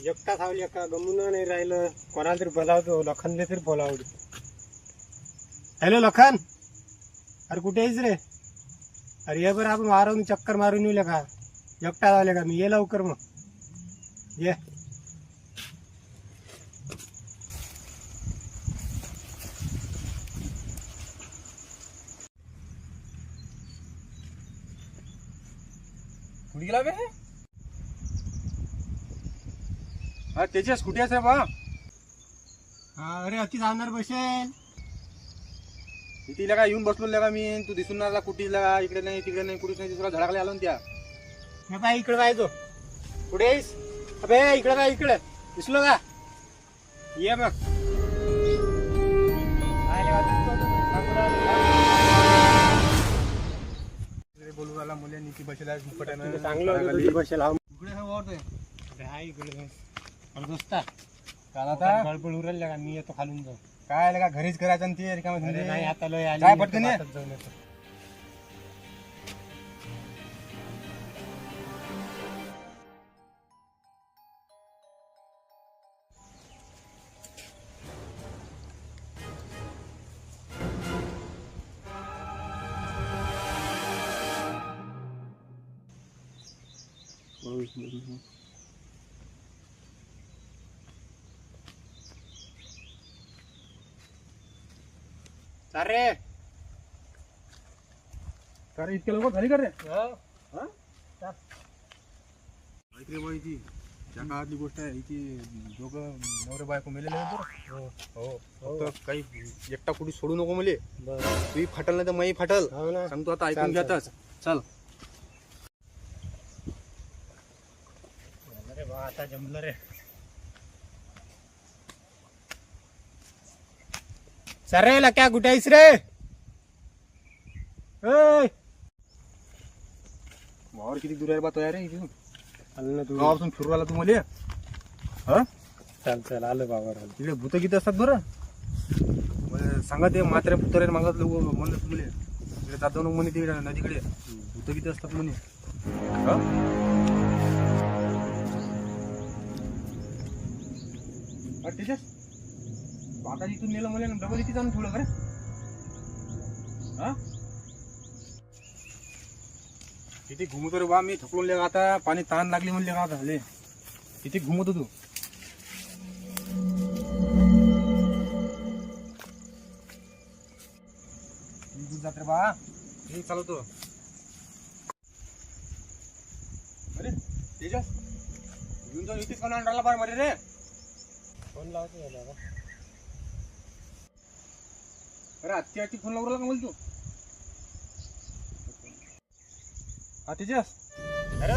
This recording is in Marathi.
एकटा थावली का गमून नाही राहिलं. कोणाला तरी बोलावतो, लखनले तरी बोलावतो. हॅलो लखन, अरे कुठे आहेस रे? अरे ये बरं आपण वारावून चक्कर मारून येऊ का? एकटा धावले का मी? ये लवकर मग ये. कुठे गेला बे? हा त्याच्या स्कूटी आहे बा. हा अरे अति जाणार बसेल. तिला का येऊन बसलो लगा मी. तू दिसून ना कुठीला, इकडे नाही तिकडे नाही, कुठेच नाही. दुसरा धडाकले आलो ना त्या. हे बाय इकडे पाहिजो. कुठे आहेस? अबे इकडे बाय, इकडे दिसलो का? ये मग. बोलू आला मुले नीती बसेला चांगलं बसेल. इकडे हाय इकडे दोस्ता काल आता गडबड उरल का? मी येतो खालून जाऊ. काय आलं का घरीच करायचं आणि ते रिकामा अरे नाही आता लय आली. काय पटकन ये. जाऊन येतो. अरे अरे इतक्या लवकर झाली का रे? हो. ऐक रे बाई, ती त्या काळातली गोष्ट आहे. इथे दोघं नवरे बायको मेलेले आहेत बरं. हो फक्त काही एकटा कुठे सोडू नको मले. तुही फाटल नाही तर मही फाटल. हो ना. सांगतो आता, ऐकून चाल, घ्यातच. चल अरे बा आता जमलं रे. सरेला क्या कुठे आहेस रे? वावर किती दूर आहे बा तयार आहे इथून. आलं ना तू. गावापासून फिरू आला तू मले. चल चल आलं बाबा. तिकडे भूत किती असतात बरं. मला सांगा ते म्हात्रे पुतरे मागत लोक म्हणलं तुमले तिकडे जातो नको म्हणे. तिकडे नदीकडे भूत किती असतात म्हणे. त्याच्यात आता इथून नेलं मला डबल इथे जाऊन ठेवलं बरं. किती घुमतो रे बा मी. थकून ले आता पाणी ताण लागली म्हणले का झाले. किती घुमतो तू. जात रे बा. हे चालवतो. अरे तेजस घेऊन जाऊन इथेच कोणा आणला बार मध्ये रे. फोन लावतो याला. अरे आत्ती फोन लावला का मला तू? हा तेजस. अरे